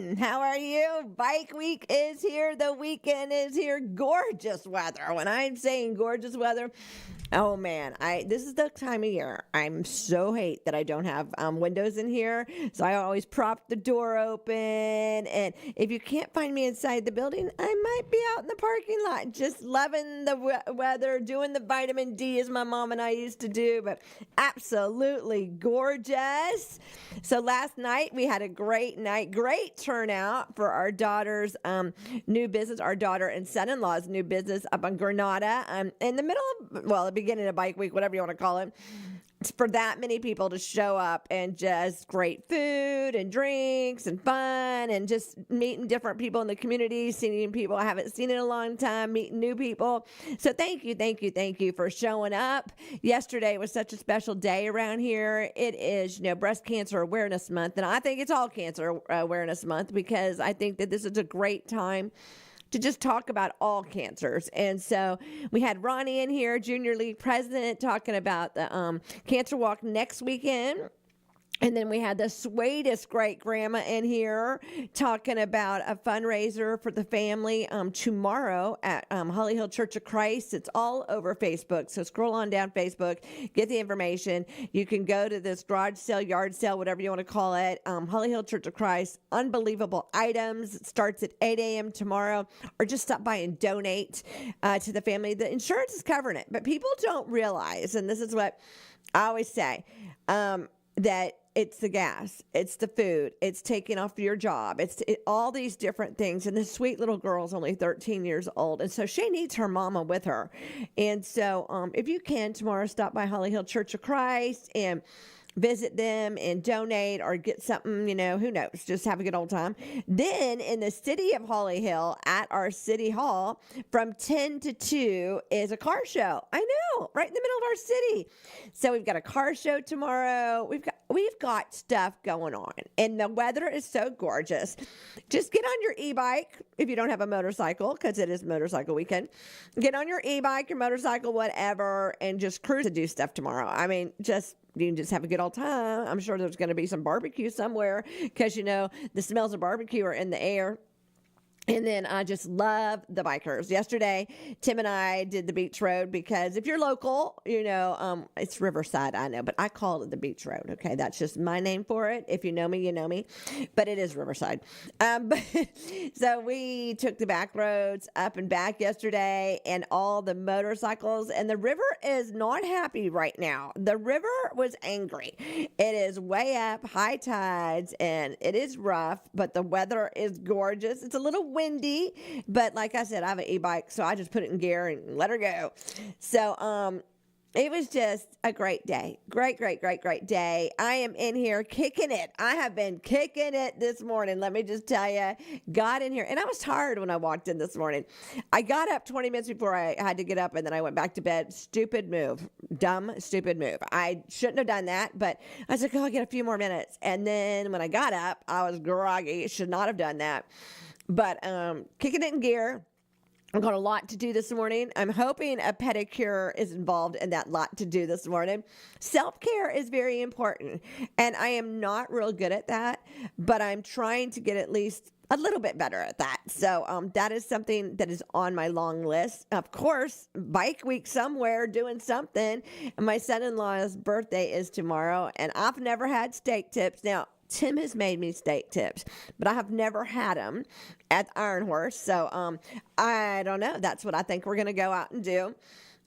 WAPN. How are you? Bike week is here. The weekend is here. Gorgeous weather. When I'm saying gorgeous weather, oh man, this is the time of year. I'm so hate that I don't have windows in here, so I always prop the door open. And if you can't find me inside the building, I might be out in the parking lot, just loving the weather, doing the vitamin D as my mom and I used to do. But absolutely gorgeous. So last night we had a great night, great turnout for our daughter's new business, our daughter and son-in-law's new business up on Granada. In the middle of, the beginning of bike week, whatever you want to call it. It's for that many people to show up, and just great food and drinks and fun and just meeting different people in the community, seeing people I haven't seen in a long time, meeting new people. So thank you for showing up. Yesterday was such a special day around here. It is, Breast Cancer Awareness Month, and I think it's all Cancer Awareness Month because I think that this is a great time to just talk about all cancers. And so we had Ronnie in here, Junior League president, talking about the cancer walk next weekend. And then we had the sweetest great grandma in here talking about a fundraiser for the family tomorrow at Holly Hill Church of Christ. It's all over Facebook. So scroll on down Facebook, get the information. You can go to this garage sale, yard sale, whatever you want to call it. Holly Hill Church of Christ, unbelievable items. It starts at 8 a.m. tomorrow, or just stop by and donate to the family. The insurance is covering it, but people don't realize, and this is what I always say, that it's the gas, it's the food, it's taking off your job, it's all these different things. And this sweet little girl's only 13 years old, and so she needs her mama with her. And so if you can tomorrow, stop by Holly Hill Church of Christ and visit them and donate or get something, who knows, just have a good old time. Then in the city of Holly Hill at our city hall from 10 to 2 is a car show. I know, right in the middle of our city. So we've got a car show tomorrow. We've got stuff going on, and the weather is so gorgeous. Just get on your e-bike if you don't have a motorcycle, because it is motorcycle weekend. Get on your e-bike, your motorcycle, whatever, and just cruise and do stuff tomorrow. I mean, you can just have a good old time. I'm sure there's going to be some barbecue somewhere because, the smells of barbecue are in the air. And then I just love the bikers. Yesterday, Tim and I did the beach road because if you're local, it's Riverside, I know, but I call it the beach road. Okay, that's just my name for it. If you know me, you know me, but it is Riverside. So we took the back roads up and back yesterday, and all the motorcycles, and the river is not happy right now. The river was angry. It is way up, high tides, and it is rough, but the weather is gorgeous. It's a little windy, but like I said, I have an e-bike, so I just put it in gear and let her go. So it was just a great day. Great day. I am in here kicking it. I have been kicking it this morning. Let me just tell you, got in here, and I was tired when I walked in this morning. I got up 20 minutes before I had to get up, and then I went back to bed. Stupid move. Dumb, stupid move. I shouldn't have done that, but I was like, I'll get a few more minutes. And then when I got up, I was groggy. Should not have done that. But kicking it in gear. I've got a lot to do this morning. I'm hoping a pedicure is involved in that lot to do this morning. Self-care is very important, and I am not real good at that, but I'm trying to get at least a little bit better at that. So that is something that is on my long list. Of course, bike week somewhere, doing something. And my son-in-law's birthday is tomorrow, and I've never had steak tips. Now, Tim has made me steak tips, but I have never had them at Iron Horse. So I don't know. That's what I think we're going to go out and do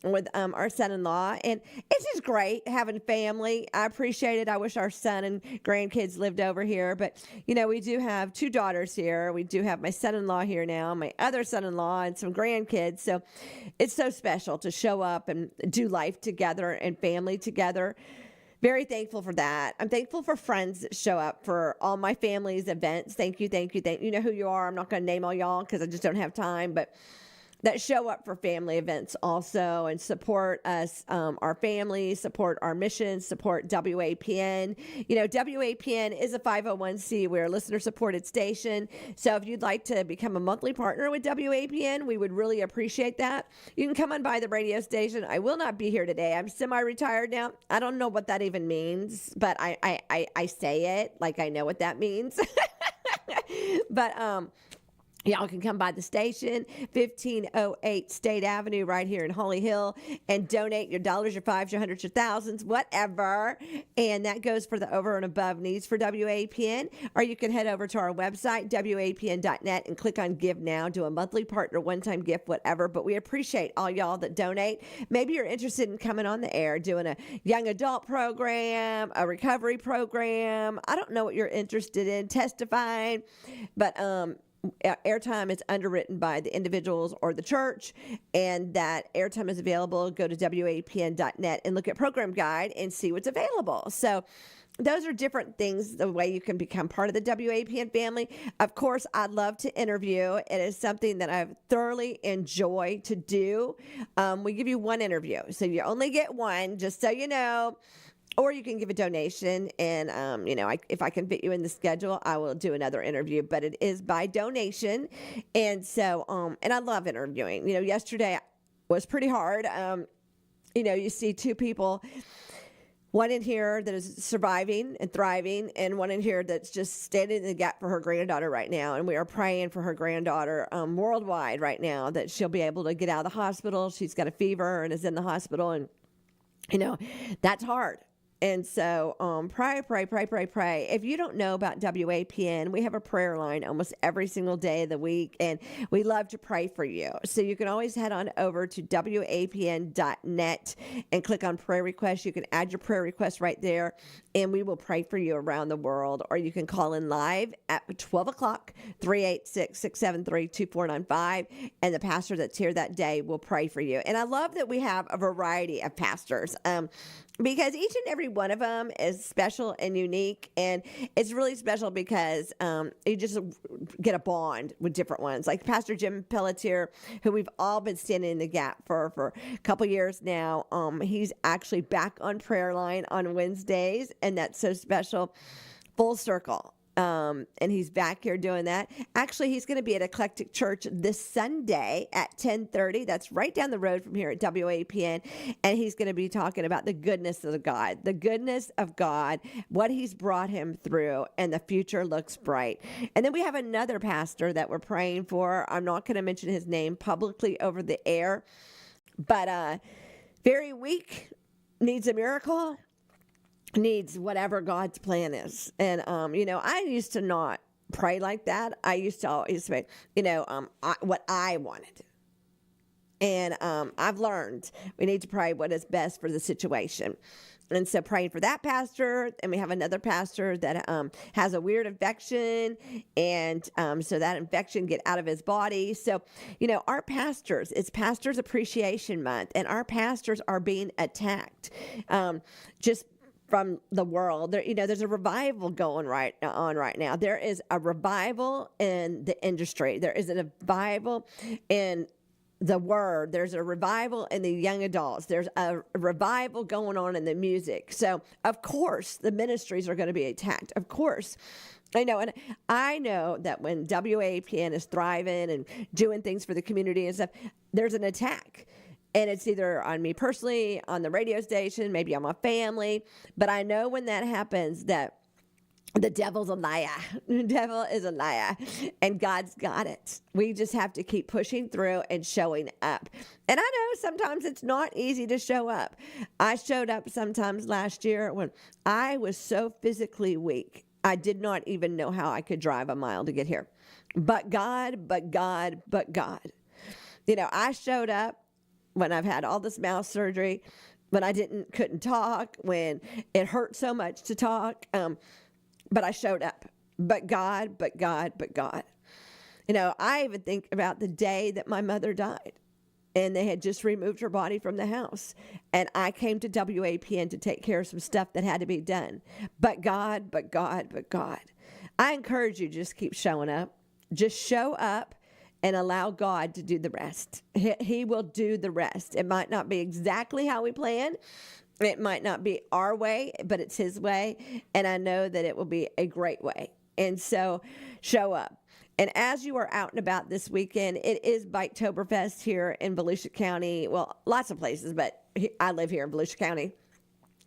with our son-in-law. And it's just great having family. I appreciate it. I wish our son and grandkids lived over here. But, we do have 2 daughters here. We do have my son-in-law here now, my other son-in-law, and some grandkids. So it's so special to show up and do life together and family together. Very thankful for that. I'm thankful for friends that show up for all my family's events. Thank you. You know who you are. I'm not going to name all y'all because I just don't have time, but that show up for family events also and support us, our families, support our mission, support WAPN. WAPN is a 501c. We're a listener-supported station. So if you'd like to become a monthly partner with WAPN, we would really appreciate that. You can come on by the radio station. I will not be here today. I'm semi-retired now. I don't know what that even means, but I say it like I know what that means. But y'all can come by the station, 1508 State Avenue, right here in Holly Hill, and donate your dollars, your fives, your hundreds, your thousands, whatever. And that goes for the over and above needs for WAPN. Or you can head over to our website, WAPN.net, and click on Give Now. Do a monthly partner, one-time gift, whatever. But we appreciate all y'all that donate. Maybe you're interested in coming on the air, doing a young adult program, a recovery program. I don't know what you're interested in, testifying, but airtime is underwritten by the individuals or the church, and that airtime is available. Go to WAPN.net and look at program guide and see what's available. So those are different things, the way you can become part of the WAPN family. Of course, I'd love to interview. It is something that I've thoroughly enjoyed to do. We give you one interview, so you only get one, just so you know. Or you can give a donation, and, if I can fit you in the schedule, I will do another interview, but it is by donation. And so, and I love interviewing. Yesterday was pretty hard. You see two people, one in here that is surviving and thriving, and one in here that's just standing in the gap for her granddaughter right now. And we are praying for her granddaughter worldwide right now, that she'll be able to get out of the hospital. She's got a fever and is in the hospital, and, that's hard. And so pray. If you don't know about WAPN, we have a prayer line almost every single day of the week, and we love to pray for you. So you can always head on over to WAPN.net and click on prayer requests. You can add your prayer request right there, and we will pray for you around the world. Or you can call in live at 12 o'clock, 386-673-2495, and the pastor that's here that day will pray for you. And I love that we have a variety of pastors, because each and every one of them is special and unique. And it's really special because you just get a bond with different ones. Like Pastor Jim Pelletier, who we've all been standing in the gap for a couple years now. He's actually back on prayer line on Wednesdays, and that's so special. Full circle. And he's back here doing that. Actually, he's going to be at Eclectic Church this Sunday at 10:30. That's right down the road from here at WAPN. And he's going to be talking about the goodness of God, what he's brought him through, and the future looks bright. And then we have another pastor that we're praying for. I'm not going to mention his name publicly over the air, but very weak, needs a miracle, needs whatever God's plan is. And, I used to not pray like that. I used to always say, what I wanted. And I've learned we need to pray what is best for the situation. And so praying for that pastor, and we have another pastor that has a weird infection, and so that infection get out of his body. So, our pastors, it's Pastors Appreciation Month, and our pastors are being attacked. Just from the world. There's a revival going on right now. There is a revival in the industry. There is a revival in the word. There's a revival in the young adults. There's a revival going on in the music. So, of course, the ministries are going to be attacked. Of course. I know that when WAPN is thriving and doing things for the community and stuff, there's an attack. And it's either on me personally, on the radio station, maybe on my family. But I know when that happens that the devil's a liar. The devil is a liar. And God's got it. We just have to keep pushing through and showing up. And I know sometimes it's not easy to show up. I showed up sometimes last year when I was so physically weak. I did not even know how I could drive a mile to get here. But God. I showed up when I've had all this mouth surgery, when I couldn't talk, when it hurt so much to talk, but I showed up. But God. I even think about the day that my mother died, and they had just removed her body from the house, and I came to WAPN to take care of some stuff that had to be done. But God. I encourage you to just keep showing up. Just show up. And allow God to do the rest. He will do the rest. It might not be exactly how we plan. It might not be our way, but it's His way. And I know that it will be a great way. And so show up. And as you are out and about this weekend, it is Biketoberfest here in Volusia County. Well, lots of places, but I live here in Volusia County.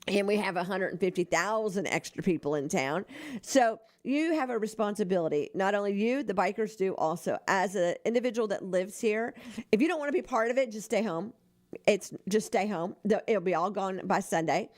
And we have 150,000 extra people in town. So you have a responsibility. Not only you, the bikers do also. As an individual that lives here, if you don't want to be part of it, just stay home. It's just stay home. It'll be all gone by Sunday.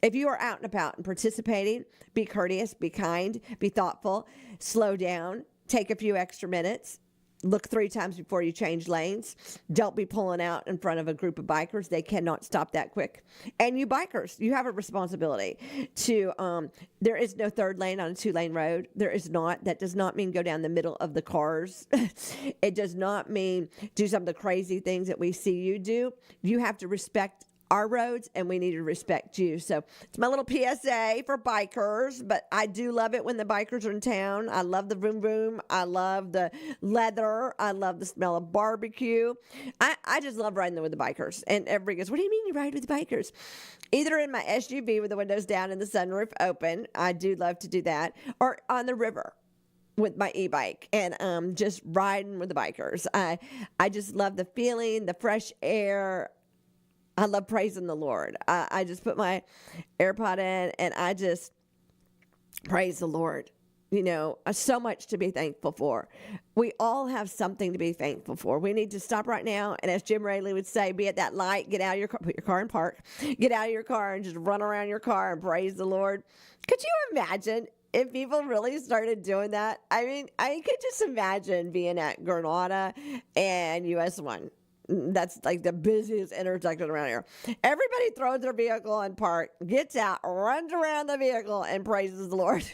If you are out and about and participating, be courteous, be kind, be thoughtful, slow down, take a few extra minutes. Look 3 times before you change lanes. Don't be pulling out in front of a group of bikers. They cannot stop that quick. And you bikers, you have a responsibility to, there is no 3rd lane on a 2-lane road. There is not. That does not mean go down the middle of the cars. It does not mean do some of the crazy things that we see you do. You have to respect our roads, and we need to respect you. So it's my little PSA for bikers, but I do love it when the bikers are in town. I love the vroom vroom. I love the leather. I love the smell of barbecue. I just love riding with the bikers. And everybody goes, what do you mean you ride with the bikers? Either in my SUV with the windows down and the sunroof open. I do love to do that. Or on the river with my e-bike and just riding with the bikers. I just love the feeling, the fresh air. I love praising the Lord. I just put my AirPod in and I just praise the Lord. You know, so much to be thankful for. We all have something to be thankful for. We need to stop right now. And as Jim Raley would say, be at that light, get out of your car, put your car in park, get out of your car and just run around your car and praise the Lord. Could you imagine if people really started doing that? I mean, I could just imagine being at Granada and US 1. That's like the busiest intersection around here. Everybody throws their vehicle in park, gets out, runs around the vehicle, and praises the Lord.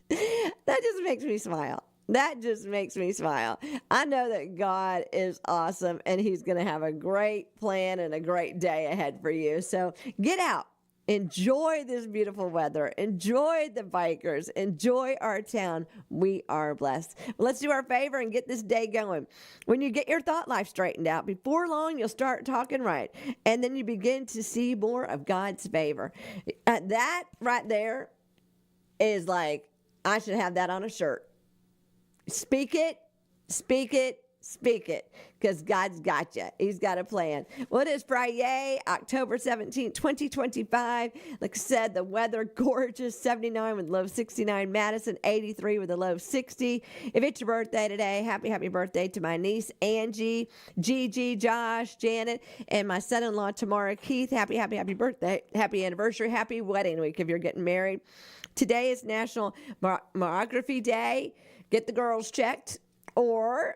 That just makes me smile. That just makes me smile. I know that God is awesome, and He's going to have a great plan and a great day ahead for you. So get out. Enjoy this beautiful weather. Enjoy the bikers. Enjoy our town. We are blessed. Well, let's do our favor and get this day going. When you get your thought life straightened out, before long, you'll start talking right. And then you begin to see more of God's favor. That right there is like, I should have that on a shirt. Speak it, speak it, speak it, because God's got you. He's got a plan. Well, it is Friday, October 17th, 2025. Like I said, the weather gorgeous, 79 with a low of 69. Madison, 83 with a low of 60. If it's your birthday today, happy birthday to my niece, Angie, Gigi, Josh, Janet, and my son-in-law, Tamara, Keith. Happy birthday, happy anniversary, happy wedding week if you're getting married. Today is National Mammography Day. Get the girls checked. Or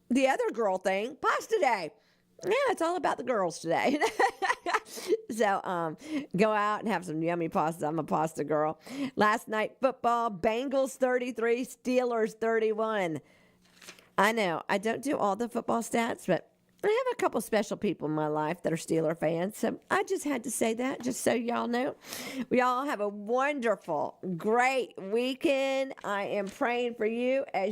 the other girl thing, pasta day. Yeah, it's all about the girls today. So go out and have some yummy pasta. I'm a pasta girl. Last night, football, Bengals 33, Steelers 31. I know, I don't do all the football stats, but I have a couple special people in my life that are Steeler fans. So I just had to say that just so y'all know. We all have a wonderful, great weekend. I am praying for you as you